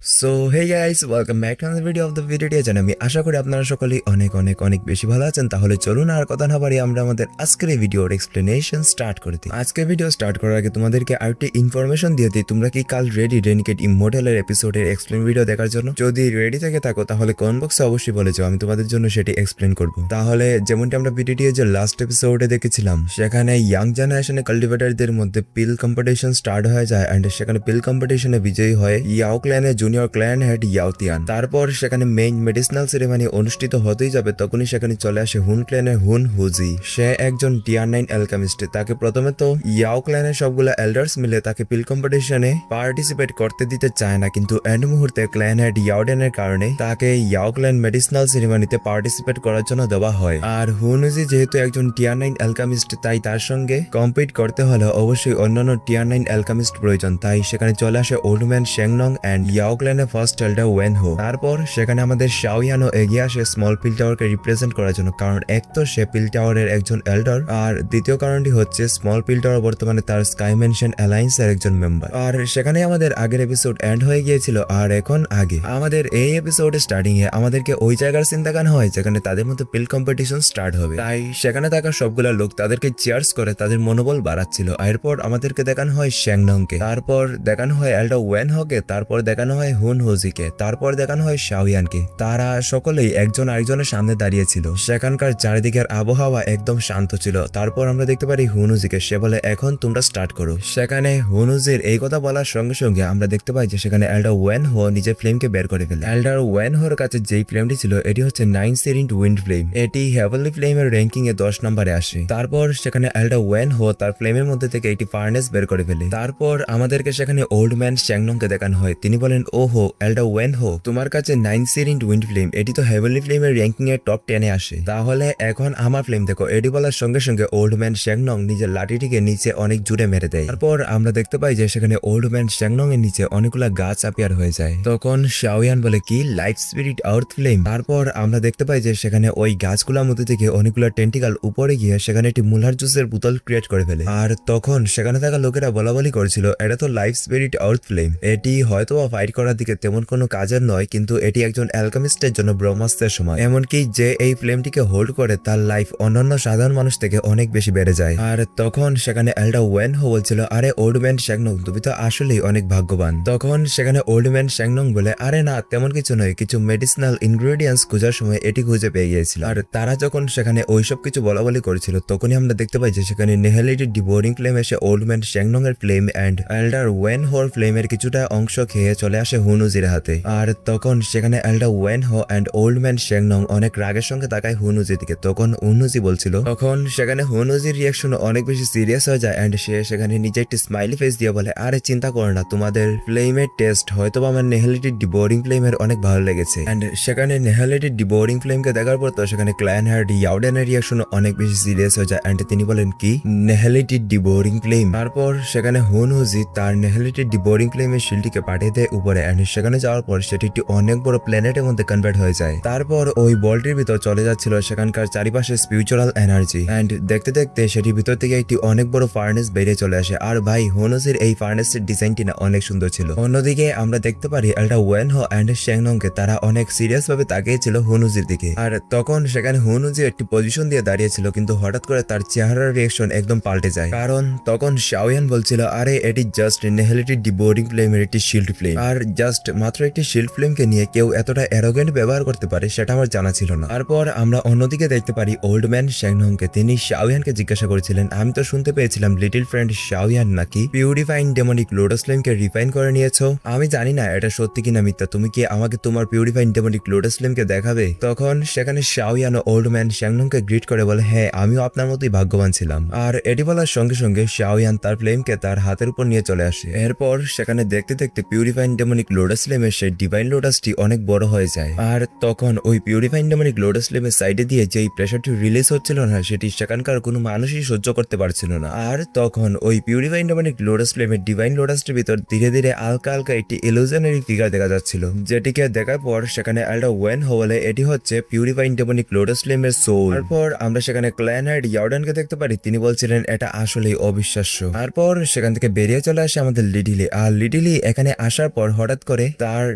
So hey guys, welcome back to another video of the video teacher. আমি আশা করি আপনারা সকলেই অনেক অনেক অনেক বেশি ভালো আছেন। তাহলে চলুন আর কথা না বাড়িয়ে আমরা আমাদের আজকের এই ভিডিওর এক্সপ্লেনেশন স্টার্ট করে দিই। আজকের ভিডিও স্টার্ট করার আগে তোমাদেরকে আরেকটি ইনফরমেশন দিয়ে দিই, তোমরা কি কাল রেডি রেনিকেট ইমমর্টালের এপিসোডের এক্সপ্লেন ভিডিও দেখার জন্য? যদি রেডি থেকে থাকো তাহলে কমেন্ট বক্সে অবশ্যই বলে যাও, আমি তোমাদের জন্য সেটি এক্সপ্লেন করব। তাহলে যেমনটি আমরা ভিডিওটি যে লাস্ট এপিসোডে দেখেছিলাম, সেখানে ইয়াং জেনারেশনে কাল্টিভেটরদের মধ্যে পিল কম্পিটিশন স্টার্ট হয়ে যায় এন্ড সেখানে পিল কম্পিটিশনে বিজয়ী হয় ইয়াও ক্ল্যানের জুনিয়র ক্ল্যান হেড ইয়াওতিয়ান। তারপর সেখানে মেইন মেডিসিনাল সেরেমনি অনুষ্ঠিত হতেই যাবে, তখনই সেখানে চলে আসে হুন ক্ল্যানের হুন হুজি। সে একজন টিয়ার 9 অ্যালকেমিস্ট। তাকে প্রথমে তো ইয়াও ক্ল্যানের সবগুলো এল্ডার্স মিলে তাকে পিল কম্পিটিশনে পার্টিসিপেট করতে দিতে চায় না, কিন্তু এন্ড মুহূর্তে ক্ল্যান হেড ইয়াওডেনের কারণে তাকে ইয়াও ক্ল্যান মেডিসিনাল সেরেমনিতে পার্টিসিপেট করার জন্য দেওয়া হয়। আর হুন হুজি যেহেতু একজন টিয়ার 9 অ্যালকেমিস্ট, তাই তার সঙ্গে কম্পিট করতে হলে অবশ্যই অন্যান্য টিয়ার 9 অ্যালকেমিস্ট প্রয়োজন। তাই সেখানে চলে আসে ওল্ড ম্যান শেংনং এন্ড ইয়াও ক্ল্যানের ফার্স্ট এল্ডার ওয়েন হো। তারপর সেখানে আমাদের শাওয়ানও এগিয়ে আসে স্মল পিল টাওয়ারকে রিপ্রেজেন্ট করার জন্য, কারণ এক তো সে পিল টাওয়ারের একজন এল্ডার, আর দ্বিতীয় কারণটি হচ্ছে স্মল পিল টাওয়ার বর্তমানে তার স্কাই মেনশন অ্যালায়েন্স এর একজন মেম্বার। আর সেখানে আমাদের আগের এপিসোড এন্ড হয়ে গিয়েছিল, আর এখন আগে আমাদের এই এপিসোড স্টার্টিং এ আমাদেরকে ওই জায়গার সিন দেখানো হয় যেখানে তাদের মধ্যে পিল কম্পিটিশন স্টার্ট হবে। তাই সেখানে থাকা সবগুলা লোক তাদেরকে চিয়ার্স করে তাদের মনোবল বাড়াচ্ছিল। এরপর আমাদেরকে দেখানো হয় শ্যাংনংকে, তারপর দেখানো হয় এল্ডার ওয়েন হোকে, তারপর দেখানো হয় হুন হোজিকে, তারপর দেখানো হয় শাওয়ানকে। তারা সকলেই একজন আরেকজনের সামনে দাঁড়িয়েছিল। সেখানকার চারিদিকের আবহাওয়া একদম শান্ত ছিল। তারপর আমরা দেখতে পারি হুনুজিকে, সে বলে এখন তোমরা স্টার্ট করো। সেখানে হুনুজির এই কথা বলার সঙ্গে সঙ্গে আমরা দেখতে পাই যে সেখানে এল্ডার ওয়েন হো নিজের ফ্লেমকে বের করে ফেলে। এল্ডার ওয়েন হোর কাছে যেই ফ্লেমটি ছিল এটি হচ্ছে 9 সিরিন্ট উইন্ড ফ্লেম। এটি হেভেনলি ফ্লেমের র্যাঙ্কিং এ 10 নম্বরে আসে। তারপর সেখানে এল্ডার ওয়েন হো তার ফ্লেমের মধ্যে থেকে একটি ফার্নেস বের করে ফেলে। তারপর আমাদেরকে সেখানে ওল্ড ম্যান শ্যাংনংকে দেখানো হয়। তিনি বলেন, ও হো এল্ডার ওয়েন হো, তোমার কাছে 9 সিরিন্ট উইন্ড ফ্লেম, এটি তো হেভেনলি ফ্লেমের র্যাঙ্কিং এর টপ 10 এ আসে, তাহলে এখন আমার ফ্লেম দেখো। এটি বলার সঙ্গে সঙ্গে ওল্ড ম্যান শ্যাংনং নিজের লাঠিটিকে নিচে অনেক জুড়ে মেরে দেয়। তারপর আমরা দেখতে পাই যে সেখানে ওল্ড ম্যান শ্যাংনং এর নিচে অনেকগুলা গাছ আপিয়ার হয়ে যায়। তখন শাওয়ান বলে, কি লাইট স্পিরিট আর্থ ফ্লেম? তারপর আমরা দেখতে পাই যে সেখানে ওই গাছগুলোর মধ্যে থেকে অনেকগুলো টেন্টিকাল উপরে গিয়ে সেখানে একটি মুলার জুসের বোতল ক্রিয়েট করে ফেলে। আর তখন সেখানে থাকা লোকেরা বলাবলি করেছিল এটা তো লাইফ স্পিরিট আর্থ ফ্লেম, এটি হয়তো ফাইট করার দিকে তেমন কোনো কাজের নয়, কিন্তু এটি একজন অ্যালকেমিস্টের জন্য ব্রহ্মাস্ত্রের সময়। এমনকি যে এই ফ্লেমটিকে হোল্ড করে তার লাইফ অন্যান্য সাধারণ মানুষ থেকে অনেক বেশি বেড়ে যায়। আর তখন সেখানে এল্ডার ওয়েন হো বলছিল, আরে ওল্ড ম্যান শ্যাংনং, তুমি তো আসলেই অনেক ভাগ্যবান। তখন সেখানে ওল্ড ম্যান শ্যাংনং বলে, আরে না, তেমন কিছু নয়, কিছু মেডিসিনাল ইনগ্রেডিয়েন্টস খোঁজার সময় এটি খুঁজে পেয়ে গিয়েছিল। আর তারা যখন সেখানে ওইসব কিছু বলাবলি করেছিল তখনই আমরা দেখতে পাই যে সেখানে নেহেলিটি ডিবোরিং ফ্লেম এসে ওল্ড ম্যান শ্যাংনং এর ফ্লেম এন্ড এল্ডার ওয়েন হোর ফ্লেমের কিছুটা অংশ খেয়ে চলে আসে হুনুজির হাতে। আর তখন সেখানে এল্ডার ওয়েন হো এন্ড ওল্ড ম্যান শ্যাংনং অনেক রাগের সঙ্গে তাকায় হুনুজির দিকে। তখন হুনুজি বলছিল, তখন সেখানে হুনুজির রিয়াকশন অনেক বেশি সিরিয়াস হয়ে যায় এন্ড সে সেখানে নিজে একটি স্মাইলি ফেস দিয়ে বলে, আরে চিন্তা করো না, তোমাদের ফ্লেমের টেস্ট হয়তো আমার নেহেলিটি ডিবোরিং ফ্লেমের অনেক ভালো লেগেছে। এন্ড সেখানে নেহেলিটি ডিবোরিং ফ্লেমকে দেখার পর তো সেখানে ক্ল্যান হেড ইয়াওডেনের রিয়াকশন অনেক বেশি সিরিয়াস হয়ে যায় এন্ড তিনি বলেন, কি নেহেলিটি ডিবোরিং ফ্লেম? তারপর সেখানে হুন হুজি তার নেহেলিটি ডিবোরিং ফ্লেমের শিলটিকে পাঠিয়ে দেয় উপরে এন্ড সেখানে যাওয়ার পর সেটি একটি অনেক বড় প্ল্যানেটের মধ্যে কনভার্ট হয়ে যায়। তারপর ওই বলটির ভিতর চলে যাচ্ছিল সেখানকার চারিপাশে স্পিরিচুয়াল এনার্জি এন্ড দেখতে দেখতে সেটির ভিতর থেকে একটি অনেক বড় ফার্নেস বেরিয়ে চলে আসে। আর ভাই, হুনুজির এই ফার্নেসের ডিজাইনটি না অনেক সুন্দর ছিল। অন্যদিকে আমরা দেখতে পারি এল্ডার ওয়েন হো এন্ড শ্যাংনংকে তারা অনেক সিরিয়াস ভাবে তাকিয়েছিল হুনুজির দিকে। আর তখন সেখানে হুনুজি একটি পজিশন দিয়ে দাঁড়িয়েছিল, কিন্তু হঠাৎ করে তার চেহারার রিয়াকশন একদম পাল্টে যায়, কারণ তখন শাওয়ান বলছিল, আরে এটি জাস্ট নেহেলিটি ডিবোরিং ফ্লেমের একটি শিল্ড ফ্লেম, আর জাস্ট মাত্র একটি শিল্ড ফ্লেমকে নিয়ে কেউ এতটা অ্যারোগেন্ট ব্যবহার করতে পারে সেটা আমার জানা ছিল না। তারপর আমরা অন্যদিকে দেখতে পারি ওল্ড ম্যান শ্যাংনংকে। তিনি শাওয়ানকে জিজ্ঞাসা করেছিলেন, আমি তো শুনতে পেয়েছিলাম লিটল ফ্রেন্ড শাওয়ান নাকি পিউরিফাইং ডেমনিক লোটাস ফ্লেমকে রিফাইন করে নিয়েছো। আমি জানি না এটা সত্যি কিনা মিথ্যা, তুমি কি আমাকে তোমার পিউরিফাইং ডেমনিক লোটাস ফ্লেমকে দেখাবে? তখন সেখানে শাওয়ান ওল্ড ম্যান শ্যাংনংকে গ্রিট করে বলে, হ্যাঁ, আমিও আপনার মতোই ভাগ্যবান ছিলাম। আর এটি বলার সঙ্গে সঙ্গে শাওয়ান তার ফ্লেমকে তার হাতের উপর নিয়ে চলে আসে। এরপর সেখানে দেখতে দেখতে পিউরিফাইং ডেমনিক লোটাস ফ্লেমের সেই ডিভাইন লোটাসটি অনেক বড় হয়ে যায়। আর তখন ওই পিউরিফাইং ডেমনিক লোটাস ফ্লেমের সাইডে দিয়ে যেই প্রেসারটি রিলিজ হচ্ছিল না সেটি সেখানকার কোনো মানুষই সহ্য করতে পারছিল না। আর তখন ওই পিউরিফাইং ডেমনিক লোটাস ফ্লেমের ডিভাইন লোটাসটির ভিতর ধীরে ধীরে হালকা হালকা একটি ইলুশনারি ফিগার দেখা যাচ্ছিল, যেটিকে দেখার পর সেখানে এল্ডার ওয়েন হো বলে, এটি হচ্ছে পিউরিফাইং ডেমনিক লোটাস ফ্লেমের সোল। তারপর আমরা সেখানে ক্ল্যান হেড ইয়াওডেনকে দেখতে পারি, তিনি বলছিলেন এটা আসলেই অবিশ্বাস্য। তারপর সেখান থেকে বেরিয়ে চলে আসে আমাদের লিডিলি। আর লিডিলি এখানে আসার পর হঠাৎ করে তার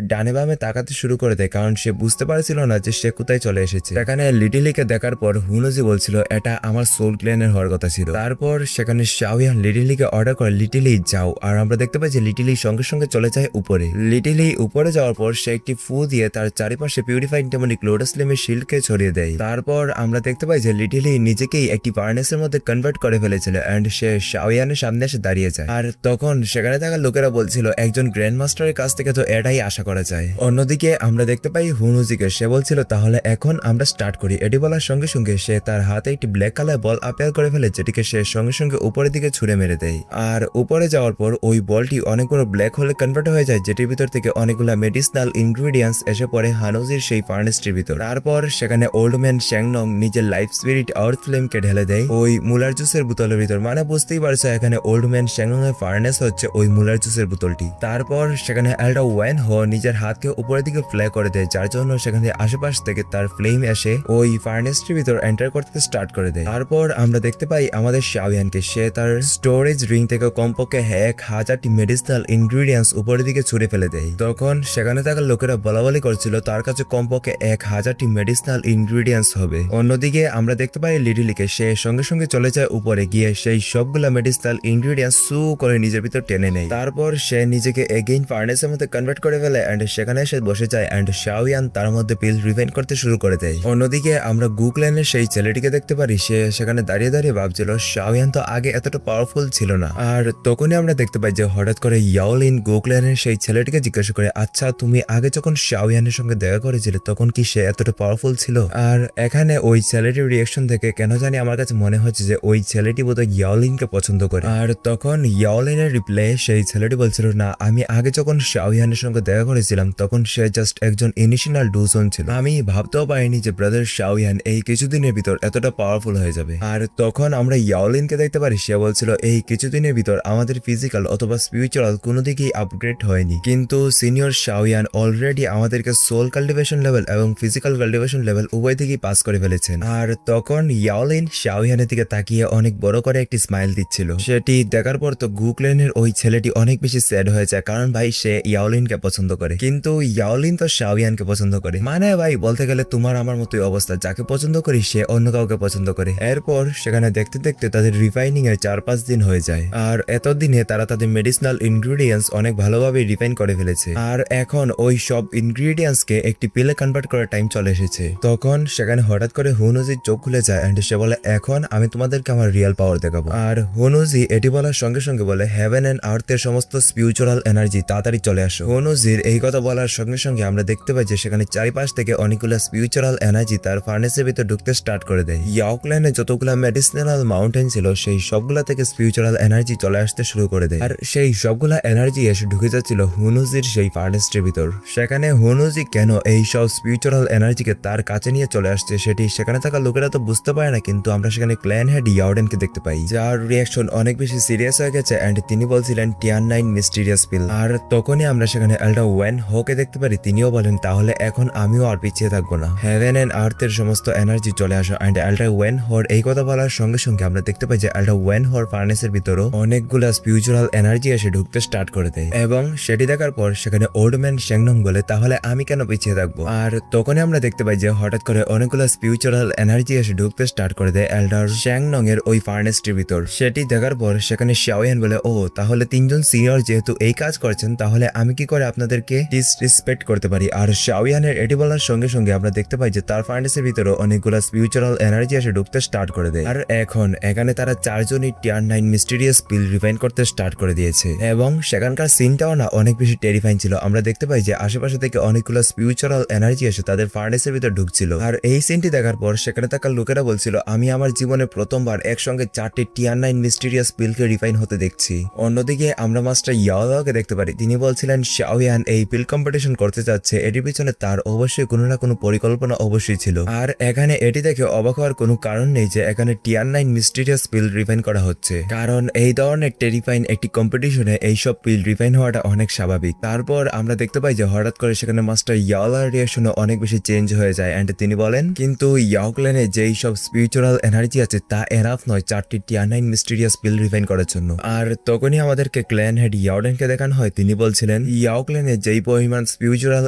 ডানে বামে তাকাতে শুরু করে দেয়, কারণ সে বুঝতে পারছিল না যে সে কোথায় চলে এসেছে। সেখানে লিটিলিকে দেখার পর হুনুজি বলছিল এটা আমার সোল ক্লেনের হওয়ার কথা ছিল। তারপর সেখানে শাওয়ান লিটিলিকে অর্ডার করে লিটিলি যাও, আর আমরা দেখতে পাই যে লিটিলি সঙ্গে সঙ্গে চলে যায় উপরে। লিটিলি উপরে যাওয়ার পর সে একটি ফু দিয়ে তার চারিপাশে পিউরিফাইড ডেমনিক লোটাস ফ্লেমের শিল্ডকে ছড়িয়ে দেয়। তারপর আমরা দেখতে পাই যে লিটিলি নিজেকেই একটি ফার্নেসের মধ্যে কনভার্ট করে ফেলেছিল এন্ড সে শাওয়ানের সামনে এসে দাঁড়িয়ে যায়। আর তখন সেখানে থাকা লোকেরা বলছিল একজন গ্র্যান্ড মাস্টারের কাছ থেকে তো এটাই আশা করা যায়। অন্যদিকে আমরা দেখতে পাই হুনুজিকে, সে বলছিল তাহলে এখন আমরা স্টার্ট করি। এটি বলার সঙ্গে সঙ্গে সে তার হাতে একটি ব্ল্যাক কালার বল আপিয়ার করে ফেলে, যেটিকে সে সঙ্গে সঙ্গে উপরের দিকে ছুড়ে মেরে দেয়। আর উপরে যাওয়ার পর ওই বলটি অনেক বড় ব্ল্যাক হোলে কনভার্ট হয়ে যায়, যেটির ভিতর থেকে অনেকগুলো মেডিসিনাল ইনগ্রিডিয়েন্টস এসে পড়ে হানুজির সেই ফার্নেসটির ভিতর। তারপর সেখানে ওল্ড ম্যান শ্যাংনং নিজের লাইফ স্পিরিট আর্থ ফ্লেমকে ঢেলে দেয় ওই মুলার জুসের বোতলের ভিতর। মানে বুঝতেই পারছো এখানে ওল্ড ম্যান শ্যাংনং এর ফার্নেস হচ্ছে ওই মুলার জুসের বোতলটি। তারপর সেখানে এলডা ওয়েন হো নিজের হাতকে উপরের দিকে ফ্লে করে দেয়, যার জন্য সেখানে আশেপাশ থেকে তার ফ্লেম এসে ওই ফার্নেসটির ভিতর এন্টার করতে স্টার্ট করে দেয়। তারপর আমরা দেখতে পাই আমাদের শাওয়ানকে, সে তার স্টোরেজ রিং থেকে কমপক্ষে 1000টি মেডিসিনাল ইনগ্রিডিয়েন্টস উপরের দিকে ছুড়ে ফেলে দেয়। তখন সেখানে থাকা লোকেরা বলাবলি করছিল তার কাছে কমপক্ষে 1000টি মেডিসিনাল ইনগ্রিডিয়েন্টস হবে। অন্যদিকে আমরা দেখতে পাই লিটিলিকে, সে সঙ্গে সঙ্গে চলে যায় উপরে, গিয়ে সেই সবগুলা মেডিসিনাল ইনগ্রিডিয়েন্টস সু করে নিজের ভিতর টেনে নেয়। তারপর সে নিজেকে এগেইন ফার্নেসের মধ্যে কনভার্ট করে ফেলে এন্ড সেখানে এসে বসে যায় এন্ড শাওয়ান তার মধ্যে পিল রিভাইন করতে শুরু করে দেয়। অন্যদিকে আমরা গুকল্যানের সেই ছেলেটিকে দেখতে পারি, সে সেখানে দাঁড়িয়ে দাঁড়িয়ে ভাবছিল শাওয়ান তো আগে এতটা পাওয়ারফুল ছিল না। আর তখনই আমরা দেখতে পাই যে হঠাৎ করে ইয়াওলিন গুকল্যানের সেই ছেলেটিকে জিজ্ঞাসা করে, আচ্ছা তুমি আগে যখন শাওয়ানের সঙ্গে দেখা করেছিলে তখন কি সে এতটা পাওয়ারফুল ছিল? আর এখানে ওই ছেলেটির রিয়াকশন থেকে কেন জানি আমার কাছে মনে হচ্ছে যে ওই ছেলেটি বোধহয় ইয়াওলিনকে পছন্দ করে। আর তখন ইয়াওলিনের রিপ্লে সেই ছেলেটি বলছিল, না আমি আগে যখন শাওয়ানের সঙ্গে দেখা করেছিলাম তখন সে জাস্ট একজন ইনিশিয়াল ডুজন ছিল, আমি ভাবতেও পারিনি যে ব্রাদার শাওয়ান এই কিছুদিনের ভিতর এতটা পাওয়ারফুল হয়ে যাবে। আর তখন আমরা ইয়াওলিনকে দেখতে পারি, সে বলছিল এই কিছুদিনের ভিতর আমাদের ফিজিক্যাল অথবা স্পিরিচুয়াল কোনো দিকেই আপগ্রেড হয়নি, কিন্তু সিনিয়র শাওয়ান অলরেডি আমাদেরকে সোল কাল্টিভেশন লেভেল এবং ফিজিক্যাল কাল্টিভেশন লেভেল উভয় দিকেই পাস করে ফেলেছেন। আর তখন ইয়াওলিন শাওয়ানের দিকে তাকিয়ে অনেক বড় করে একটি স্মাইল দিচ্ছিল। সেটি দেখার পর তো গুকল্যানের ওই ছেলেটি অনেক বেশি স্যাড হয়ে যায়, কারণ ভাই সে ইয়াওলিনকে পছন্দ করে, কিন্তু ইয়াওলিন তো শাওয়ানকে পছন্দ করে। মানে ভাই বলতে গেলে তোমার আমার মতোই অবস্থা, যাকে পছন্দ করি সে অন্য কাউকে পছন্দ করে। এরপর সেখানে দেখতে দেখতে তাদের রিফাইনিং এর 4-5 দিন হয়ে যায়, আর এতদিনে তারা তাদের মেডিসিনাল ইনগ্রিডিয়েন্টস অনেক ভালোভাবে রিফাইন করে ফেলেছে। আর এখন ওই সব ইনগ্রিডিয়েন্টস কে একটি পিলে কনভার্ট করার টাইম চলে এসেছে। তখন সেখানে হঠাৎ করে হুনুজির চোখ খুলে যায় এন্ড সে বলে, এখন আমি তোমাদেরকে আমার রিয়েল পাওয়ার দেখাবো। আর হুনুজি এটি বলার সঙ্গে সঙ্গে বলে, হেভেন এন্ড আর্থের সমস্ত স্পিরিচুয়াল এনার্জি তাড়াতাড়ি চলে আসো। হুনুজির এই কথা বলার সঙ্গে সঙ্গে আমরা দেখতে পাই যে সেখানে চারিপাশ থেকে অনেকগুলো স্পিরিচুয়াল এনার্জি তার ফার্নেসের ভিতর ঢুকতে স্টার্ট করে দেয়। ইয়াওকল্যানে যতগুলো মেডিসিনাল মাউন্টেন ছিল সেই সবগুলা থেকে স্পিরিচুয়াল এনার্জি চলে আসতে শুরু করে দেয়, আর সেই সবগুলা এনার্জি এসে ঢুকে যাচ্ছিল হুনুজির সেই ফার্নেসটির ভিতর। সেখানে হুনুজি কেন এই সব স্পিরিচুয়াল এনার্জিকে তার কাছে নিয়ে চলে আসছে সেটি সেখানে থাকা লোকেরা তো বুঝতে পারে না, কিন্তু আমরা সেখানে ক্ল্যান হেড ইয়াওডেনকে দেখতে পাই, যার রিয়াকশন অনেক বেশি সিরিয়াস হয়ে গেছে এন্ড তিনি বলছিলেন টিয়ান-9 মিস্টিরিয়াস পিল। আর তখনই আমরা সেখানে এলডা ওয়েন হোকে দেখতে পারি, তিনিও বলেন তাহলে এখন আমিও আর পিছিয়ে থাকবো না, হেভেন এন্ড আর্থের সমস্ত এনার্জি চলে আসো। এন্ড এলডা ওয়েন হোর এই কথা বলার সঙ্গে সঙ্গে আমরা দেখতে পাই যে এলডা ওয়েন হোর ফার্নেসের ভিতরও অনেকগুলা স্পিরিচুয়াল এনার্জি এসে ঢুকতে স্টার্ট করে দেয়, এবং সেটি দেখার পর সেখানে ওল্ড ম্যান শ্যাংনং বলে, তাহলে আমি কেন পিছিয়ে থাকবো? আর তখনই আমরা দেখতে পাই যে হঠাৎ করে অনেকগুলো স্পিরিচুয়াল এনার্জি এসে ঢুকতে স্টার্ট করে দেয় এল্ডার শ্যাংনং এর ওই ফার্নেসটির ভিতর। সেটি দেখার পর সেখানে শাওয়ান বলে, ও তাহলে তিনজন সিনিয়র যেহেতু এই কাজ করছেন তাহলে আমি কি করে আপনাদেরকে ডিসরেসপেক্ট করতে পারি? আর শাওয়ানের এটি বলার সঙ্গে সঙ্গে আমরা দেখতে পাই যে তার ফার্নেসের ভিতরে অনেকগুলো স্পিরিচুয়াল এনার্জি এসে ঢুকতে স্টার্ট করে দেয়। আর এখন এখানে তারা চারজনই টিয়ান-9 মিস্টিরিয়াস পিল রিফাইন করতে স্টার্ট করে দিয়েছে, এবং সেখানকার সিনটাও না অনেক বেশি টেরিফাইং ছিল। আমরা দেখতে পাই যে আশেপাশে থেকে অনেকগুলো স্পিরিচুয়াল এনার্জি এসে তাদের ফার্নেসের ভিতর ঢুকছিল, আর এই সিনটি দেখার পর সেখানে থাকা লোকেরা বলছিল, আমি আমার জীবনে প্রথমবার একসঙ্গে 4টি টিয়ান-9 মিস্টিরিয়াস পিলকে রিফাইন হতে দেখছি। অন্যদিকে আমরা মাস্টার ইয়াওকে দেখতে পারি, তিনি বলছিলেন শাওয়ান এই পিল কম্পিটিশন করতে যাচ্ছে, এটির পিছনে তার অবশ্যই কোনো না কোনো পরিকল্পনা অবশ্যই ছিল। আর এখানে এটি দেখে অবাক হওয়ার কোনো কারণ নেই যে এখানে টিয়ান-9 মিস্টিরিয়াস পিল রিফাইন করা হচ্ছে, কারণ এই ধরনের টেরিফাইন একটি কম্পিটিশনে এইসব পিল রিফাইন হওয়াটা অনেক স্বাভাবিক। তারপর আমরা দেখতে পাই যে হঠাৎ করে সেখানে মাস্টার ইয়াওলার রিয়াকশনও অনেক বেশি চেঞ্জ হয়ে যায় এন্ড তিনি বলেন, কিন্তু ইয়াওক্ল্যানে যেই সব স্পিরিচুয়াল এনার্জি আছে তা এনাফ নয় 4টি টিয়ান-9 মিস্টিরিয়াস পিল রিফাইন করার জন্য। আর তখনই আমাদেরকে ক্ল্যান হেড ইয়াওডেনকে দেখানো হয়, তিনি বলছিলেন, ইয়াওক্লেনে যেই পরিমাণ স্পিরিচুয়াল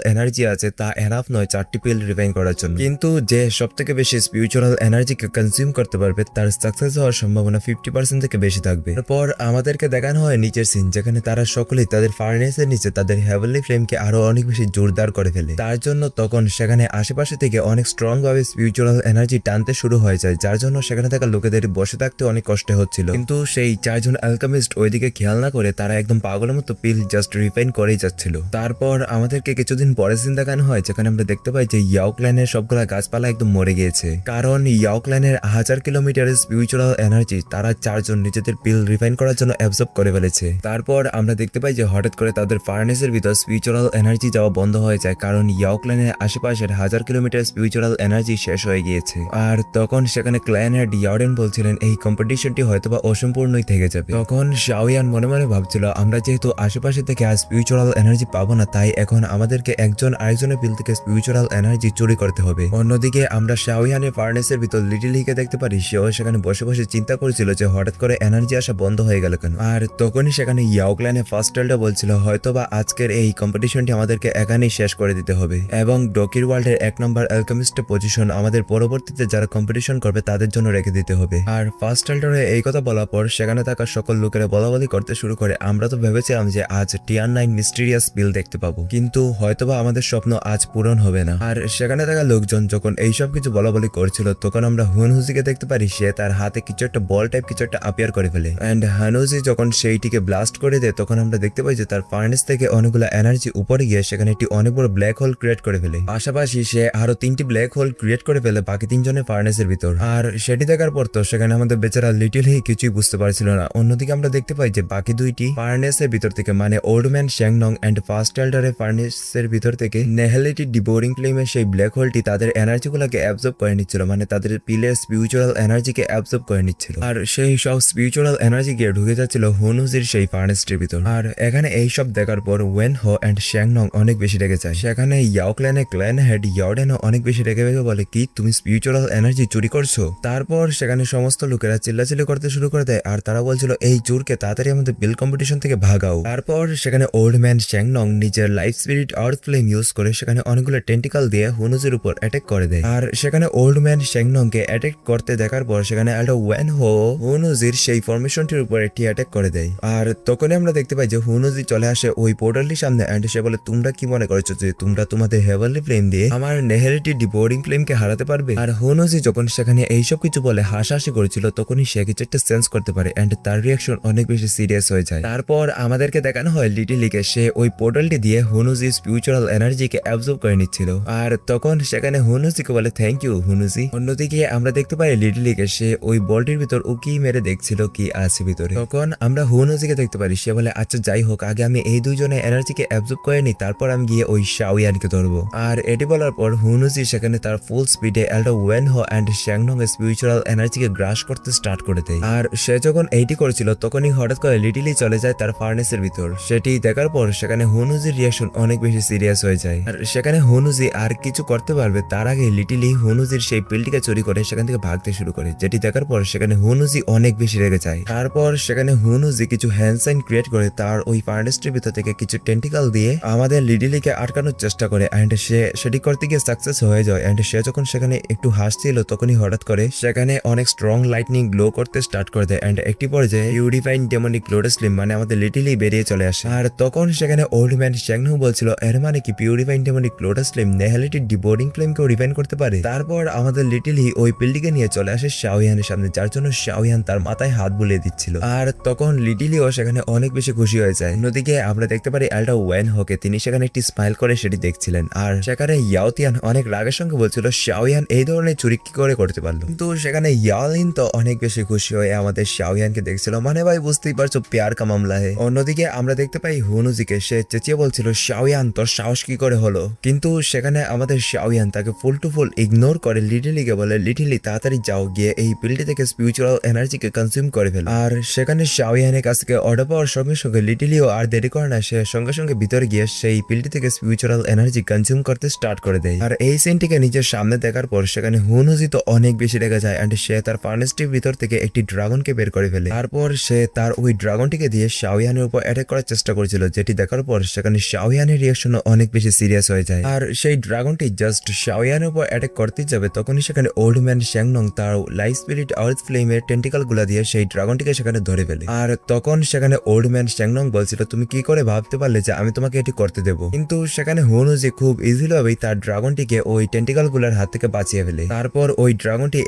এনার্জি আছে তা এনাফ নয় 4টি পিল রিভাইন করার জন্য, কিন্তু যে সব থেকে বেশি স্পিরিচুয়াল এনার্জিকে কনজিউম করতে পারবে তার সাকসেস হওয়ার সম্ভাবনা 50% থেকে বেশি থাকবে। তারপর আমাদেরকে দেখানো হয় নিচের সিন, যেখানে তারা সকলেই তাদের ফার্নেসের নিচে তাদের হেভেনলি ফ্লেমকে আরো অনেক বেশি জোরদার করে ফেলে। তার জন্য তখন সেখানে আশেপাশে থেকে অনেক স্ট্রং ভাবে স্পিরিচুয়াল এনার্জি টানতে শুরু হয়ে যায়, যার জন্য সেখানে থাকা লোকেদের বসে থাকতে অনেক কষ্ট হচ্ছিল। কিন্তু সেই 4 জন অ্যালকেমিস্ট ওইদিকে খেয়াল না করে তারা একদম পাগলের মতো পিল জাস্ট রিফাইন করেই যাচ্ছিল। তারপর আমাদেরকে কিছুদিন পরে সিন দেখানো হয়, যেখানে আমরা দেখতে পাই যে ইয়াওক্ল্যানের সবগুলা গাছপালা একদম মরে গিয়েছে, কারণ ইয়াওক্ল্যানের 1000 কিলোমিটারের স্পিরিচুয়াল এনার্জি তারা 4 জন নিজেদের পিল রিফাইন করার জন্য অ্যাবজর্ব করে ফেলেছে। তারপর আমরা দেখতে পাই যে হঠাৎ করে তাদের ফার্নেসের ভিতর স্পিরিচুয়াল এনার্জি যাওয়া বন্ধ হয়ে যায়, কারণ ইয়াওক্ল্যানের আশেপাশের 1000 কিলোমিটার স্পিরিচুয়াল এনার্জি শেষ হয়ে গিয়েছে। আর তখন সেখানে ক্ল্যান হেড ইয়ার্ডেন বলছিলেন এই কম্পিটিশনটি হয়তোবা অসম্পূর্ণই থেকে যাবে। তখন শাওয়ান মনে মনে ভাবছিল, আমরা যেহেতু আশেপাশে থেকে আর স্পিরিচুয়াল এনার্জি পাবো না, তাই এখন আমাদেরকে একজন আরেকজনের পিল থেকে স্পিরিচুয়াল এনার্জি চুরি করতে হবে। অন্যদিকে আমরা শাওয়ানের ফার্নেসের ভিতর লিটল হিকে দেখতে পারি, সেও সেখানে বসে বসে চিন্তা করছিল যে হঠাৎ করে এনার্জি আসা বন্ধ হয়ে গেল কেন। আর তখনই সেখানে ইয়াওক্ল্যানের ফার্স্ট টেলটা বলছিল হয়তোবা আজকের এই কম্পিটিশনটি আমাদেরকে এখানেই শেষ করে দিতে হবে, এবং ডকির ওয়ার্ল্ডের 1 নম্বর অ্যালকেমিস্টের পজিশন আমাদের পরবর্তীতে যারা কম্পিটিশন করবে তাদের জন্য রেখে দিতে হবে। আর ফার্স্ট টেলটারে এই কথা বলার পর সেখানে থাকা সকল লোকেরা বলাবলি করতে শুরু করে, আমরা তো ভেবেছিলাম যে আজ টিয়ার 9 মিস্টিরিয়াস বিল দেখতে পাবো, কিন্তু হয়তোবা আমাদের স্বপ্ন আজ পূরণ হবে না। আর সেখানে থাকা লোকজন যখন এইসব কিছু বলাবলি করছিল, তখন আমরা হুনহুজিকে দেখতে পারি সে তার হাতে কিছু একটা বল টাইপ কিছু একটা আপিয়ার করে ফেলে, এন্ড হানুজি যখন সেইটিকে ব্লাস্ট করে দেয় তখন আমরা দেখতে পাই যে তার ফার্নেস থেকে অনেকগুলো এনার্জি উপরে গিয়ে সেখানে একটি অনেক বড় ব্ল্যাক হোল ক্রিয়েট করে ফেলে। পাশাপাশি সে আরো 3টি ব্ল্যাক হোল ক্রিয়েট করে ফেলে বাকি 3 জনের ফার্নেসের ভিতর। আর সেটি দেখার পর তো সেখানে আমাদের বেচারা লিটল হি কিছুই বুঝতে পারছিল না। অন্যদিকে আমরা দেখতে পাই যে বাকি 2টি ফার্নেসের ভিতর থেকে, মানে ওল্ড ম্যান শ্যাংনং এন্ড ফার্স্ট এল্ডারের ফার্নেসের ভিতর থেকে নেহেলিটি ডিবোরিং ফ্লেমের সেই ব্ল্যাক হোলটি তাদের এনার্জিগুলোকে অ্যাবজর্ব করে নিচ্ছিল, মানে তাদের পিলের স্পিরিচুয়াল এনার্জিকে অ্যাবজর্ব করে নিচ্ছিল। আর সেই সব স্পিরিচুয়াল এনার্জি গিয়ে ঢুকে যাচ্ছিল হুনুজির সেই ফার্নেসটির ভিতর। আর এখানে এই সব দেখার পর ওয়েন হো এন্ড শ্যাংনং অনেক বেশি রেগে যায়। সেখানে ইয়াওক্ল্যানের ক্ল্যান হেড ইয়ার্ডেনও অনেক বেশি রেগে বলে, কি তুমি স্পিরিচুয়াল এনার্জি চুরি করছো? তারপর সেখানে সমস্ত লোকেরা চিল্লাচিল্লি করতে শুরু করে দেয়, আর তারা বলছিল এই চোরকে তাড়াতাড়ি আমাদের বিল কম্পিটিশন থেকে ভাগাও। তারপর সেখানে ওল্ড ম্যান শ্যাংনং নিজের লাইফ স্পিরিট আর্থ ফ্লেম ইউজ করে সেখানে অনেকগুলো টেন্টিকল দিয়ে হুনুজির উপর অ্যাটাক করে দেয়। আর সেখানে ওল্ড ম্যান শ্যাংনংকে অ্যাটাক করতে দেখার পর সেখানে একটা ওয়েন হো হুনুজির সেই ফরমেশনটির উপর একটি অ্যাটাক করে দেয়। আর তখনই আমরা দেখতে পাই যে হুনুজি চলে আসে ওই পোর্টালটির সামনে, এন্ড সে বলে তোমরা কি মনে করছো যে তোমরা তোমাদের হেভেনলি ফ্লেম দিয়ে আমার নেহেলিটি ডিবোরিং ফ্লেমকে হারাতে পারবে? আর হুনুজি যখন সেখানে এইসব কিছু বলে হাসাহাসি করেছিল, তখনই সে কিছু একটা সেন্স করতে পারে, এন্ড তার রিয়াকশন অনেক বেশি সিরিয়াস হয়ে যায়। তারপর আমাদেরকে দেখানো হয় লিটল হিকে সে ওই পোর্টালটি দিয়ে হুনুজির স্পিরিচুয়াল এনার্জিকে অ্যাবজর্ব করে নিচ্ছিল। আর তখন সেখানে হুনুজিকে বলে থ্যাংক ইউ হুনুজি। অন্যদিকে আমরা দেখতে পাই লিটল হিকে সে ওই বলটির ভিতর উকি মেরে দেখছিল কি আছে ভিতরে। তখন আমরা হুনুজিকে দেখতে পারি, সে বলে আচ্ছা যাই হোক, আগে আমি এই 2 জনের এনার্জিকে অ্যাবজর্ব করে নিই, তারপর আমি গিয়ে ওই শাওয়ানকে ধরবো। আর এটি বলার পর হুনুজি সেখানে তার ফুল স্পিডে এল্ডা ওয়েন হো এন্ড শ্যাংনং এর স্পিরিচুয়াল এনার্জিকে গ্রাস করতে স্টার্ট করে দেয়। আর সে যখন এইটি করেছিল তখনই হঠাৎ করে লিটলি চলে যায় তার ফার্নেসের ভিতর। সেটি দেখার পর সেখানে হুনুজির রিয়াকশন অনেক বেশি সিরিয়াস হয়ে যায়। আর সেখানে হুনুজি আর কিছু করতে পারবে তার আগে লিটলি হুনুজির সেই পিলটিকে চুরি করে সেখান থেকে ভাগতে শুরু করে, যেটি দেখার পর সেখানে হুনুজি অনেক বেশি রেগে যায়। তারপর সেখানে হুনুজি কিছু হ্যান্ড সাইন ক্রিয়েট করে তার ওই ফার্নেসটির ভিতর থেকে কিছু টেন্টিকল দিয়ে আমাদের লিটলিকে আটকানোর চেষ্টা করে, এন্ড সে সেটি করতে গিয়ে সাকসেস হয়ে যায়। এন্ড সে যখন সেখানে একটু হাসছিল তখনই হঠাৎ করে সেখানে অনেক স্ট্রং লাইটনিং গ্লো করতে স্টার্ট করে দেয়, এন্ড একটি পর্যায়ে পিউরিফাইং ডেমনিক লোটাসলিম মানে আমাদের লিটলি বেরিয়ে চলে আসে। আর তখন সেখানে ওল্ড ম্যান শ্যাংনং বলছিল এর মানে কি পিউরিফাইং ডেমনিক লোটাসলিম নেহেলিটির ডিবোরিং ফ্লেমকেও রিভাইন করতে পারে? তারপর আমাদের লিটলি ওই পিলটিকে নিয়ে চলে আসে শাওয়ানের সামনে, যার জন্য শাওয়ান তার মাথায় হাত বুলিয়ে দিচ্ছিল। আর তখন লিটলিও সেখানে অনেক বেশি খুশি হয়ে যায়। অন্যদিকে আমরা দেখতে পারি এল্ডা ওয়েন হোকে, তিনি সেখানে একটি স্মাইল করে সেটি দেখছিলেন। আর সেখানে ইয়াওতিয়ান অনেক রাগের সঙ্গে বলছিল শাওয়ান এই ধরনের চুরি কি করে করতে পারলো? কিন্তু সেখানে ইয়াওলিন তো অনেক বেশি খুশি হয়ে আমাদের শাওয়ানকে দেখছিল, মানে ভাই বুঝতেই পারছো প্যার কা মামলা হে। অন্যদিকে আমরা দেখতে পাই হুনুজিকে, সে চেঁচিয়ে বলছিল শাওয়ান তোর সাহস কি করে হলো? কিন্তু সেখানে আমাদের শাওয়ান তাকে ফুল টু ফুল ইগনোর করে লিটলিকে বলে লিটলি তাড়াতাড়ি যাও গিয়ে এই পিলটি থেকে স্পিরিচুয়াল এনার্জিকে কনজিউম করে ফেল। আর সেখানে শাওয়ানের কাছ থেকে অর্ডার পাওয়ার সঙ্গে সঙ্গে লিটলিও আর দেরি করে না, সে সঙ্গে সঙ্গে ভিতরে গিয়ে সেই পিলটি থেকে স্পিরিচুয়াল এনার্জি কনজিউম করতে স্টার্ট করে দেয়। আর এই সিনটিকে নিজের সামনে দেখার পর সেখানে হুনুজি তো অনেক বেশি রেগে যায়, এন্ড সে তার ফার্নেসটির ভিতর থেকে একটি ড্রাগনকে বের করে ফেলে। তারপর সে তার ওই ড্রাগনটিকে দিয়ে শাওয়ানের উপর অ্যাটাক করার চেষ্টা করেছিল, যেটি দেখার পর সেখানে শাওয়ানের রিয়াকশন অনেক বেশি সিরিয়াস হয়ে যায়। আর সেই ড্রাগনটি জাস্ট শাওয়ানের উপর অ্যাটাক করতে যাবে তখনই সেখানে ওল্ড ম্যান শ্যাংনং তার লাইফ স্পিরিট আর্থ ফ্লেমের টেন্টিকল গুলা দিয়ে সেই ড্রাগনটিকে সেখানে ধরে ফেলে। আর তখন সেখানে ওল্ড ম্যান শ্যাংনং বলছিল তুমি কি করে ভাবতে পারলে যে আমি তোমাকে এটি করতে দেবো, কিন্তু সেখানে হুনুজি খুব ইজিলি ভাবেই তার ড্রাগনটিকে ওই টেন্টিকল গুলার হাত থেকে বাঁচিয়ে ফেলে। তারপর ওই ড্রাগনটি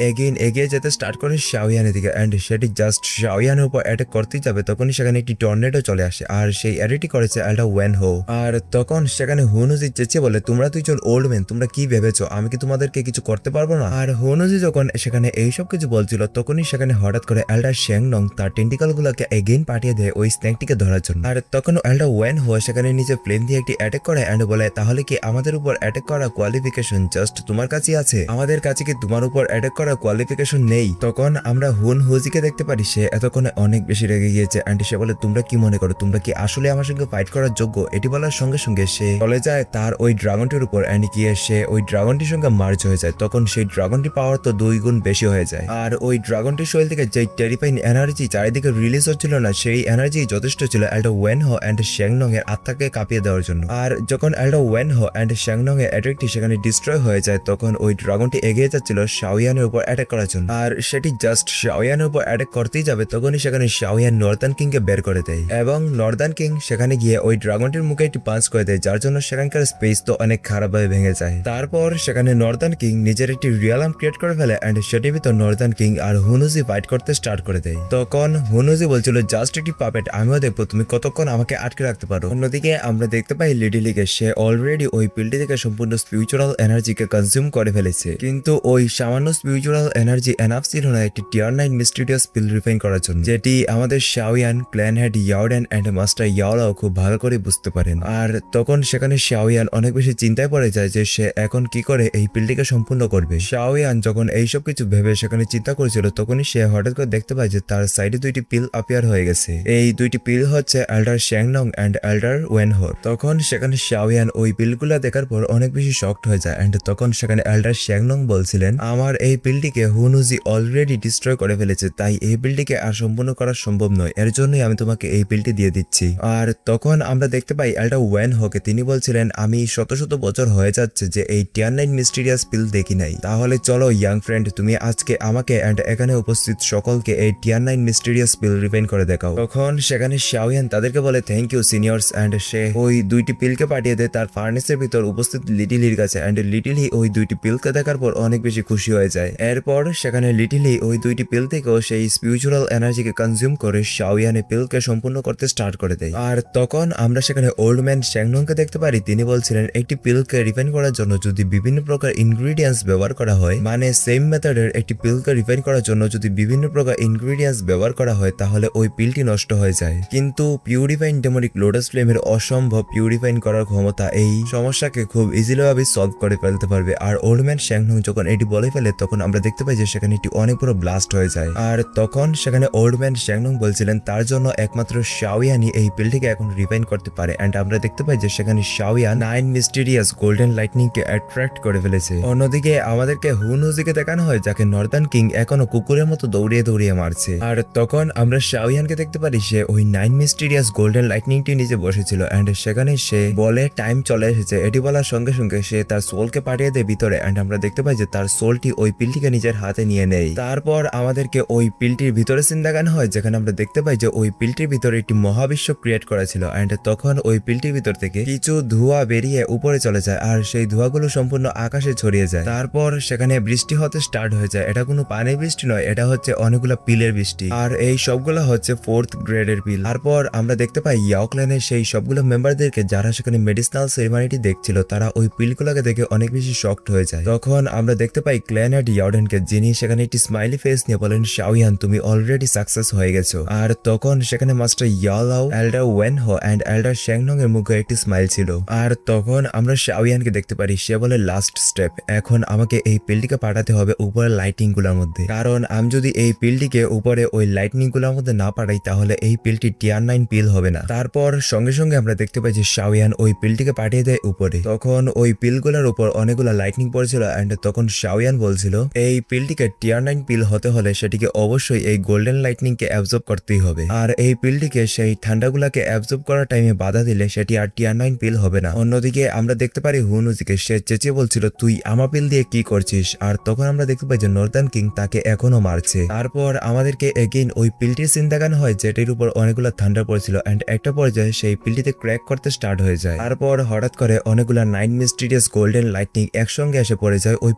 এগিয়ে যেতে স্টার্ট করে শাওয়ানের দিকে এন্ড সেটি জাস্ট শাওয়ানের উপর অ্যাটাক করতে যাবে তখনই সেখানে একটি টর্নেডো চলে আসে আর সেই অ্যাটাকটি করেছে এল্ডা ওয়েন হো। আর তখন সেখানে হুনুজি চেঁচিয়ে বলে তোমরা দুইজন ওল্ড ম্যান তোমরা কি ভেবেছো আমি কি তোমাদেরকে কিছু করতে পারবো না। আর হুনুজি যখন সেখানে এইসব কিছু বলছিল তখনই সেখানে হঠাৎ করে এল্ডা শ্যাংনং তার টেন্টিকল গুলাকে এগেইন পাঠিয়ে দেয় ওই স্নেকটিকে ধরার জন্য। আর তখন এল্ডা ওয়েন হো সেখানে নিজে ফ্লেম দিয়ে একটি অ্যাটাক করে এন্ড বলে তাহলে কি আমাদের উপর অ্যাটাক করা কোয়ালিফিকেশন জাস্ট তোমার কাছে আছে, আমাদের কাছে কি তোমার উপর অ্যাটাক করা কোয়ালিফিকেশন নেই। তখন আমরা হুজিকে দেখতে পারি সে এতক্ষণে অনেক বেশি রেগে গিয়েছে এন্ড সে বলে তোমরা কি মনে করো তোমরা কি আসলে আমার সঙ্গে ফাইট করার যোগ্য। এটি বলার সঙ্গে সঙ্গে সে চলে যায় তার ওই ড্রাগনটির উপর এন্ড গিয়ে সে ওই ড্রাগনটির সঙ্গে মার্চ হয়ে যায়। তখন সেই ড্রাগনটি পাওয়ার তো 2 গুণ বেশি হয়ে যায় আর ওই ড্রাগনটির শরীর থেকে যে টেরিফাইং এনার্জি চারিদিকে রিলিজ হচ্ছিল না সেই এনার্জি যথেষ্ট ছিল এল্ডা ওয়েন হো এন্ড শ্যাংনং এর আত্মাকে কাঁপিয়ে দেওয়ার জন্য। আর যখন এল্ডা ওয়েন হো এন্ড শ্যাংনং এর অ্যাটাকটি সেখানে ডিস্ট্রয় হয়ে যায় তখন ওই ড্রাগনটি এগিয়ে যাচ্ছিল শাওয়ানের উপর অ্যাটাক করার জন্য। আর সেটি জাস্ট শাওয়ানের উপর অ্যাটাক করতেই যাবে তখনই সেখানে শাওয়ান নর্দার্ন কিং কে বের করে দেয় এবং নর্দার্ন কিং সেখানে গিয়ে ওই ড্রাগনটির মুখে একটি পাঞ্চ করে দেয় যার জন্য সেখানকার স্পেস তো অনেক খারাপভাবে ভেঙে যায়। তারপর সেখানে নর্দার্ন কিং নিজের একটি রিয়ালাম ক্রিয়েট করে ফেলে এন্ড সেটির ভিতর নর্দার্ন কিং আর হুনুজি ফাইট করতে স্টার্ট করে দেয়। তখন হুনুজি বলছিল জাস্ট একটি পাপেট আমিও দেখবো তুমি কতক্ষণ আমাকে আটকে রাখতে পারো। অন্যদিকে আমরা দেখতে পাই লিডিলিকে সে অলরেডি ওই পিলটি থেকে সম্পূর্ণ স্পিরিচুয়াল এনার্জিকে কনজিউম করে ফেলেছে কিন্তু ওই সামান্য স্পিরিচুয়াল এনার্জি এনাফ ছিল না একটি টিয়ার 9 মিস্টিরিয়াস পিল রিফাইন করার জন্য, যেটি আমাদের Shawan clan head ইয়াওডেন and master ইয়াওলাও খুব ভালো করে বুঝতে পারেন। আর তখন সেখানে শাওয়ান অনেক বেশি চিন্তায় পড়ে যায় যে সে এখন কি করে এই পিলটিকে সম্পূর্ণ করবে। শাওয়ান যখন এইসব কিছু ভেবে সেখানে চিন্তা করেছিল তখনই সে হঠাৎ করে দেখতে পায় যে তার সাইডে 2টি পিল অ্যাপিয়ার হয়ে গেছে। এই 2টি পিল হচ্ছে এল্ডার শ্যাংনং এন্ড এল্ডার ওয়েনহো। তখন সেখানে শাওয়ান ওই পিলগুলা দেখার পর অনেক বেশি শকড হয়ে যায় এন্ড তখন সেখানে এল্ডার শ্যাংনং বলছিলেন আমার এই পিলটিকে হুনুজি অলরেডি ডিস্ট্রয় করে ফেলেছে তাই এই পিলটিকে আর সম্পূর্ণ করা সম্ভব নয়, এর জন্যই আমি তোমাকে এই পিলটি দিয়ে দিচ্ছি। আর তখন আমরা দেখতে পাই এল্ডার ওয়েনহোকে তিনি বলছিলেন আমি শত শত বছর হয়ে যাচ্ছে যে এই টিয়ার 9 মিস্টিরিয়াস পিল দেখি নাই, তাহলে চলো ইয়াং ফ্রেন্ড তুমি আজকে আমাকে এন্ড এখানে উপস্থিত সকলকে এই টিয়ার 9 মিস্টিরিয়াস পিল রিফাইন করে দেখাও। তখন সেখানে শাওয়ান তাদেরকে বলে থ্যাংক ইউ সিনিয়র্স এন্ড সে ওই 2টি পিলকে পাঠিয়ে দেয় তার ফার্নেসের ভিতর উপস্থিত লিটিলির কাছে এন্ড লিটিলি ওই 2টি পিলকে দেখার পর অনেক বেশি খুশি হয়ে যায়। এরপর সেখানে লিটিলি ওই 2টি পিল থেকেও সেই স্পিরিচুয়াল এনার্জিকে কনজিউম করে শাওয়ানের পিলকে সম্পূর্ণ করতে স্টার্ট করে দেয়। আর তখন আমরা সেখানে ওল্ড ম্যান শ্যাংনংকে দেখতে পারি তিনি বলছিলেন একটি পিলকে রিফাইন করার জন্য যদি বিভিন্ন প্রকার ইনগ্রিডিয়েন্টস ব্যবহার করা হয় মানে সেম মেথডের একটি পিলকে রিফাইন করার জন্য যদি বিভিন্ন প্রকার ইনগ্রিডিয়েন্টস ব্যবহার করা হয় তাহলে ওই পিলটি নষ্ট হয়ে যায়, কিন্তু পিউরিফাইন ডেমনিক লোটাস ফ্লেমের অসম্ভব পিউরিফাইন করার ক্ষমতা এই সমস্যাকে খুব ইজিলি ভাবে সলভ করে ফেলতে পারবে। আর ওল্ড ম্যান শ্যাংনং যখন এটি বলে ফেলে তখন আমরা দেখতে পাই যে সেখানে একটি অনেক বড় ব্লাস্ট হয়ে যায়। আর তখন সেখানে ওল্ড ম্যান শ্যাংনং বলছিলেন তার জন্য একমাত্র শাওয়ানই এই পিলটিকে এখন রিফাইন করতে পারে এন্ড আমরা দেখতে পাই যে সেখানে শাওয়ান 9 মিস্টিরিয়াস গোল্ডেন লাইটনিং কে অ্যাট্রাক্ট করে ফেলেছে। অন্যদিকে আমাদেরকে হুনুজিকে দেখানো হয় যাকে নর্দার্ন কিং এখনো কুকুরের মতো দৌড়িয়ে মারছে। আর তখন আমরা শাওয়ানকে দেখতে পারি সে ওই 9 মিস্টিরিয়াস গোল্ডেন লাইটনিংটি নিচে বসেছিল এন্ড সেখানে সে বলে টাইম চলে এসেছে এটি বলার সঙ্গে সঙ্গে সে তার সোলকে পাঠিয়ে দেয় ভিতরে এন্ড আমরা দেখতে পাই যে তার সোলটি ওই পিলটিকে নিজের হাতে নিয়ে নেয়। তারপর আমাদেরকে ওই পিলটির ভিতরে সিন দেখানো হয় যেখানে আমরা দেখতে পাই যে ওই পিলটির ভিতরে একটি মহাবিশ্ব ক্রিয়েট করা ছিল এন্ড তখন ওই পিলটির ভিতর থেকে কিছু ধোঁয়া বেরিয়ে উপরে চলে যায় আর সেই ধোঁয়াগুলো সম্পূর্ণ আকাশে ছড়িয়ে যায়। তারপর সেখানে বৃষ্টি হতে স্টার্ট হয়ে যায়, এটা কোনো পানির বৃষ্টি নয়, এটা হচ্ছে অনেকগুলো পিলের বৃষ্টি আর এই সবগুলো হচ্ছে 4th গ্রেডের পিল। তারপর আমরা দেখতে পাই ইয়াও ক্ল্যানের সেই সবগুলো মেম্বারদেরকে যারা সেখানে মেডিসিনাল সেরিমনিটি দেখছিল তারা ওই পিলগুলোকে দেখে অনেক বেশি শকড হয়ে যায়। তখন আমরা দেখতে পাই ক্ল্যান হেড ইয়াওডেনকে যিনি সেখানে একটি স্মাইলি ফেস নিয়ে বলেন শাওয়ান তুমি অলরেডি সাকসেস হয়ে গেছো। আর তখন সেখানে মাস্টার ইয়াওলাও এল্ডার ওয়েনহো এন্ড এল্ডার শ্যাংনং এর মুখে একটি স্মাইল ছিল। আর তখন আমরা শাওয়ানকে দেখতে পারি সে বলে লাস্ট স্টেপ এখন আমাকে এই পিলটিকে পাঠাতে হবে উপরে লাইটিং গুলোর মধ্যে, কারণ আমি যদি এই পিলটিকে উপরে ওই লাইটনিং গুলোর মধ্যে না পাঠাই তাহলে এই পিলটি টিয়ার 9 পিল হবে না। তারপর সঙ্গে সঙ্গে আমরা দেখতে পাই যে শাওয়ান ওই পিলটিকে পাঠিয়ে দেয় উপরে। তখন ওই পিলগুলোর উপর অনেকগুলো লাইটনিং পড়েছিল এন্ড তখন শাওয়ান বলছিল এই পিলটিকে টিয়ার 9 পিল হতে হলে সেটিকে অবশ্যই এই গোল্ডেন লাইটনিং কে অ্যাবজর্ব করতেই হবে আর এই পিলটিকে সেই ঠান্ডাগুলাকে অ্যাবজর্ব করার করার টাইমে বাধা দিলে সেটি আর টিয়ার 9 পিল হবে না। অন্যদিকে আমরা দেখতে পারি হুনুজিকে সে চেঁচিয়ে বলছিল তুই আমার পিল দিয়ে কি করছিস, আর তখন আমরা দেখতে পাই যে নর্দার্ন কিং তাকে এখনো মারছে। তারপর আমাদেরকে এগেইন ওই পিলটির সিন দেখানো হয় যেটির উপর অনেকগুলো থান্ডার পড়ছিল এন্ড একটা পর্যায়ে সেই পিলটিতে ক্র্যাক করতে স্টার্ট হয়ে যায়। তারপর হঠাৎ করে অনেকগুলো 9 মিস্টিরিয়াস গোল্ডেন লাইটনিং একসঙ্গে এসে পড়ে যায় ওই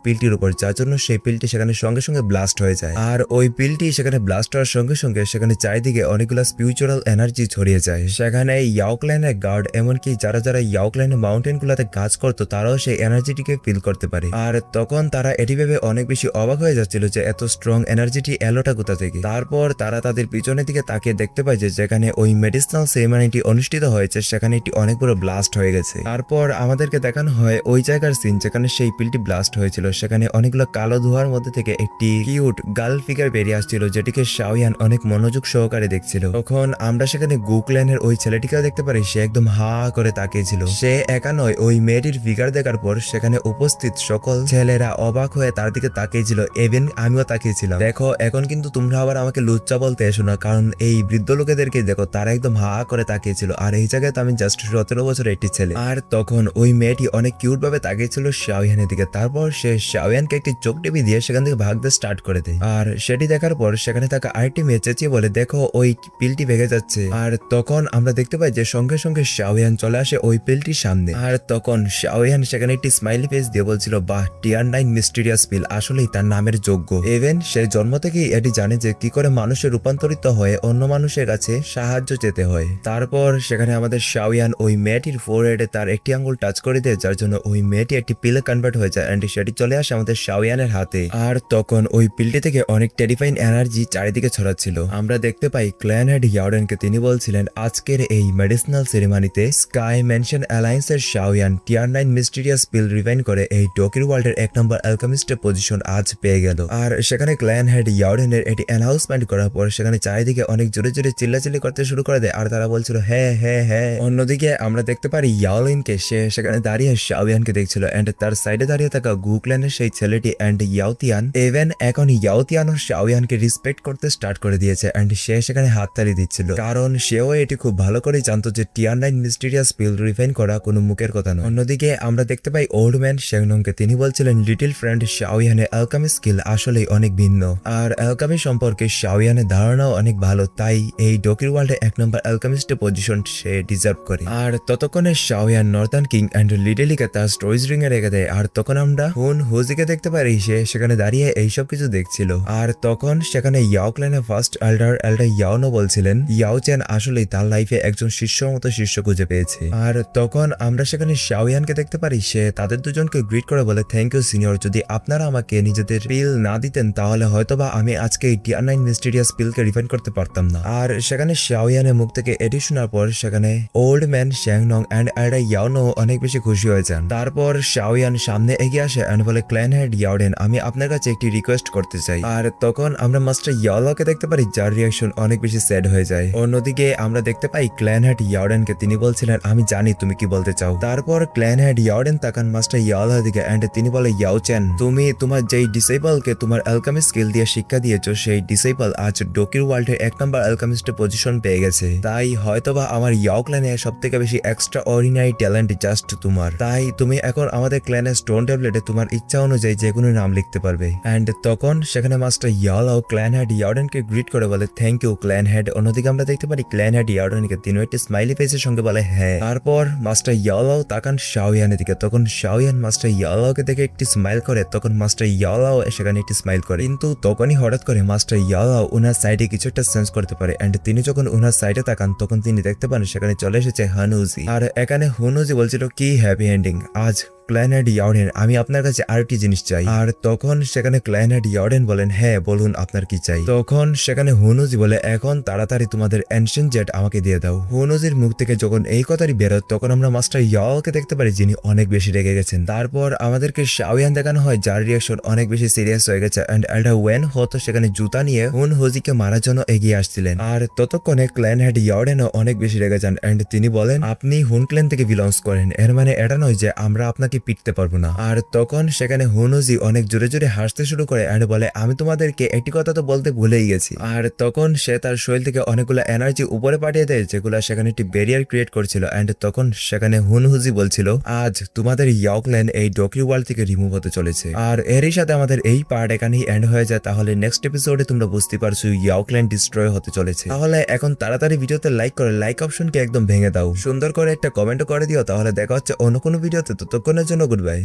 পিলটির উপর, যার জন্য সেই পিলটি সেখানে সঙ্গে সঙ্গে ব্লাস্ট হয়ে যায়। আর ওই পিলটি সেখানে ব্লাস্ট হওয়ার সঙ্গে সঙ্গে সেখানে চারিদিকে অনেকগুলো স্পিরিচুয়াল এনার্জি ছড়িয়ে যায়। সেখানে ইয়াওক্লাইনের গার্ড এমনকি যারা যারা ইয়াওক্লাইনের মাউন্টেন গুলাতে কাজ করতো তারাও সেই এনার্জিটিকে ফিল করতে পারে। আর তখন তারা এটি ভেবে অনেক বেশি অবাক হয়ে যাচ্ছিল যে এত স্ট্রং এনার্জিটি এলোটা কোথা থেকে। তারপর তারা তাদের পিছনের দিকে তাকিয়ে দেখতে পায় যে যেখানে ওই মেডিসিনাল সেরেমনিটি অনুষ্ঠিত হয়েছে সেখানে একটি অনেক বড় ব্লাস্ট হয়ে গেছে। তারপর আমাদেরকে দেখানো হয় ওই জায়গার সিন যেখানে সেই পিলটি ব্লাস্ট হয়েছিল। সেখানে অনেকগুলো কালো ধোঁয়ার মধ্যে থেকে একটি কিউট গার্ল ফিগার বেরিয়ে আসছিল যেটিকে শাওয়ান অনেক মনোযোগ সহকারে দেখছিল। তখন আমরা সেখানে গুকল্যানের ওই ছেলেটিকেও দেখতে পারি, সে একদম হা করে তাকিয়েছিল। সে একা নয়, ওই মেয়েটির ফিগার দেখার পর সেখানে উপস্থিত সকল ছেলেরা অবাক হয়ে তার দিকে তাকিয়েছিল, ইভেন আমিও তাকিয়েছিলাম। দেখো এখন কিন্তু তোমরা আবার আমাকে লুচ্চা বলতে এসো না, কারণ এই বৃদ্ধ লোকেদেরকে দেখো তারা একদম হা করে তাকিয়েছিল, আর এই জায়গায় তো আমি জাস্ট 17 বছরের একটি ছেলে। আর তখন ওই মেয়েটি অনেক কিউট ভাবে তাকিয়েছিল শাওয়ানের দিকে। তারপর সে শাওয়ানকে একটি চোখ টিপি দিয়ে সেখান থেকে ভাগতে স্টার্ট করে দেয়। আর সেটি দেখার পর সেখানে থাকা আরেকটি মেয়ে চেঁচিয়ে বলে দেখো ওই পিলটি ভেঙে যাচ্ছে। আর তখন আমরা দেখতে পাই যে সঙ্গে সঙ্গে শাওয়ান চলে আসে ওই পিলটির সামনে। আর তখন শাওয়ান সেখানে একটি স্মাইলি ফেস দিয়ে বলছিল বাহ, টিয়ার 9 মিস্টিরিয়াস পিল আসলেই তার নামের যোগ্য। ইভেন সে জন্ম থেকেই এটি জানে যে কি করে মানুষের রূপান্তরিত হয়ে অন্য মানুষের কাছে সাহায্য চেতে হয়। তারপর সেখানে আমাদের শাওয়ান ওই মেয়েটির ফোরহেডে তার একটি আঙ্গুল টাচ করে দেয়, যার জন্য ওই মেয়েটি একটি পিলে কনভার্ট হয়ে যায় এন্ড সেটি চলে আসে আমাদের শাওয়ানের হাতে। আর তখন ওই পিলটি থেকে অনেক টেরিফাইং এনার্জি চারিদিকে ছড়াচ্ছিল। আমরা দেখতে পাই ক্ল্যান হেড ইয়াওডেনকে, তিনি বলছিলেন আজকের এই মেডিসিনাল সেরেমনিতে স্কাই মেনশন অ্যালায়েন্সের শাওয়ান টিয়ার 9 মিস্টিরিয়াস পিল রিভাইন করে এই ডকির ওয়ার্ল্ডের 1 নম্বর অ্যালকেমিস্টের পজিশন আজ পেয়ে গেল। আর সেখানে ক্ল্যান হেড ইয়াওডেনের এটি অ্যানাউন্সমেন্ট করার পর সেখানে চারিদিকে অনেক জোরে জোরে চিল্লাচিল্লি করতে শুরু করে দেয়, আর তারা বলছিল হ্যাঁ হ্যাঁ হ্যাঁ। অন্যদিকে আমরা দেখতে পারি ইয়াওলিনকে, সে সেখানে দাঁড়িয়ে শাওয়ানকে দেখছিল এন্ড তার সাইডে দাঁড়িয়ে থাকা গুকল্যানের সেই ছেলেটি এন্ড ইয়াওতিয়ান। ইভেন এখন ইয়াওতিয়ান ও শাওয়ানকে রেসপেক্ট করতে স্টার্ট করে দিয়েছে এন্ড সে সেখানে হাততালি দিচ্ছিল, কারণ সেও এটি খুব ভালো করে জানতো যে টিয়ার 9 মিস্টিরিয়াস পিল রিফাইন করা কোনো মুখের কথা নয়। অন্যদিকে আমরা দেখতে পাই ওল্ড ম্যান শেংনংকে, তিনি বলছিলেন লিটল ফ্রেন্ড শাওয়ানের অ্যালকেমি স্কিল আসলেই অনেক ভিন্ন, আর অ্যালকেমি সম্পর্কে শাওয়ানের ধারণাও অনেক ভালো, তাই এই ডকির ওয়ার্ল্ডে 1 নম্বর অ্যালকেমিস্টের পজিশন সে ডিজার্ভ করে। আর ততক্ষণে শাওয়ান নর্দার্ন কিং এন্ড লিডেলিকে তার স্টোরেজ রিং এ রেখে দেয়। আর তখন আমরা হুজিকে দেখতে পারি, সে সেখানে দাঁড়িয়ে এইসব কিছু দেখছিল। আর তখন সেখানে ইয়াওক্লাইনের ফার্স্ট এল্ডার ইয়াওনো বলছিলেন ইয়াও চ্যান আসলেই তার লাইফে একজন শিষ্যর মতো শিষ্য খুঁজে পেয়েছে। আর তখন আমরা সেখানে শাওয়ানকে দেখতে পারি, সে তাদের দুজনকে গ্রিট করে বলে থ্যাংক ইউ সিনিয়র, যদি আপনারা আমাকে নিজেদের পিল না দিতেন তাহলে হয়তোবা আমি আজকে এই টিয়ার 9 মিস্টিরিয়াস পিলকে রিফাইন করতে পারতাম না। আর সেখানে শাওয়ানের মুখ থেকে এটি শোনার পর সেখানে ওল্ড ম্যান শ্যাংনং এন্ড এল্ডার ইয়াওনো অনেক বেশি খুশি হয়ে যান। তারপর শাওয়ান সামনে এগিয়ে আসে এন্ড বলে ক্ল্যান হেড ইয়াওডেন, আমি আপনার কাছে একটি রিকোয়েস্ট করতে চাই। আর তখন আমরা মাস্টার ইয়াওলোকে দেখতে পারি, যার রিয়াকশন অনেক বেশি স্যাড হয়ে যায়। অন্যদিকে আমরা দেখতে পাই ক্ল্যান হেড ইয়াওডেনকে, তিনি বলছিলেন আমি জানি তুমি কি বলতে চাও। তারপর ক্ল্যান হেড ইয়াওডেন তাকান মাস্টার ইয়াওলোর দিকে এন্ড তিনি বলে ইয়াও চ্যান, তুমি তোমার যেই ডিসেবলকে তোমার অ্যালকেমি স্কিল দিয়ে শিক্ষা দিয়েছো সেই ডিসেবল আজ ডকির ওয়ার্ল্ডের 1 নম্বর অ্যালকেমিস্টের পজিশন পেয়ে গেছে, তাই হয়তোবা আমার ইয়াও ক্ল্যানে সব থেকে বেশি এক্সট্রা অর্ডিনারি ট্যালেন্ট জাস্ট তোমার, তাই তুমি এখন আমাদের ক্ল্যানের স্টোন ট্যাবলেটে তোমার ইচ্ছা অনুযায়ী যে কোনো নাম লিখতে পারবে। এন্ড তখন সেখানে মাস্টার ইয়াওলো ক্ল্যান হেড ইয়াওডেনকে গ্রিট করে বলে থ্যাংক ইউ ক্ল্যান হেড। অন্যদিকে আমরা দেখতে পারি ক্ল্যান হেড ইয়াওডেনকে, তিনি একটি স্মাইলি ফেসের সঙ্গে বলে হ্যাঁ। তারপর মাস্টার ইয়াওলো তাকান শাওয়ানের দিকে, তখন শাওয়ান মাস্টার ইয়াওলোকে দেখে একটি স্মাইল করে, তখন মাস্টার ইয়াওলো সেখানে একটি স্মাইল করে, কিন্তু তখনই হঠাৎ করে মাস্টার ইয়াওলো ওনার সাইডে কিছু একটা সেন্স করতে পারে এন্ড তিনি যখন ওনার সাইডে তাকান তখন তিনি দেখতে পান সেখানে চলে এসেছে হানুজি। আর এখানে হুনুজি বলছিল কি হ্যাপি এন্ডিং আজ ক্ল্যান হেড ইয়াওডেন, আমি আপনার কাছে আরেকটি জিনিস চাই। আর তখন সেখানে ক্ল্যান হেড ইয়াওডেন বলেন হ্যাঁ বলুন আপনার কি চাই। তখন সেখানে হুনুজি বলে এখন তাড়াতাড়ি তোমাদের এনশিয়েন্ট জেট আমাকে দিয়ে দাও। হুনুজির মুখ থেকে যখন এই কথাটি বেরোয় তখন আমরা মাস্টার ইয়াওকে দেখতে পারি, যিনি অনেক বেশি রেগে গেছেন। তারপর আমাদেরকে শাওয়ান দেখানো হয়, যার রিয়াকশন অনেক বেশি সিরিয়াস হয়ে গেছে এন্ড এল্ডার ওয়েন হতো সেখানে জুতা নিয়ে হুজিকে মারার জন্য এগিয়ে আসছিলেন। আর ততক্ষণে ক্ল্যান হেড ইয়াওডেনও অনেক বেশি রেগে যান এন্ড তিনি বলেন আপনি ক্ল্যান থেকে বিলংস করেন, এর মানে এটা নয় যে আমরা আপনাকে তোমাকে পিটতে পারবো না। আর তখন সেখানে হুনুজি অনেক জোরে জোরে হাসতে শুরু করে এন্ড বলে আমি তোমাদেরকে একটি কথা তো বলতে ভুলেই গেছি। আর তখন সে তার শরীর থেকে অনেকগুলো এনার্জি উপরে পাঠিয়ে দেয় যেগুলো সেখানে একটি ব্যারিয়ার ক্রিয়েট করছিল এন্ড তখন সেখানে হুনহুজি বলছিল আজ তোমাদের ইয়াওক্ল্যান এই ডকি ওয়ার্ল্ড থেকে রিমুভ হতে চলেছে। আর এরই সাথে আমাদের এই পার্ট এখানেই এন্ড হয়ে যায়। তাহলে নেক্সট এপিসোডে তোমরা বুঝতে পারছো ইয়াওক্ল্যান ডিস্ট্রয় হতে চলেছে। তাহলে এখন তাড়াতাড়ি ভিডিওতে লাইক করে লাইক অপশনকে একদম ভেঙে দাও, সুন্দর করে একটা কমেন্টও করে দিও। তাহলে দেখা হচ্ছে অন্য কোনো ভিডিওতে, ততক্ষণের জন্য গুড বাই।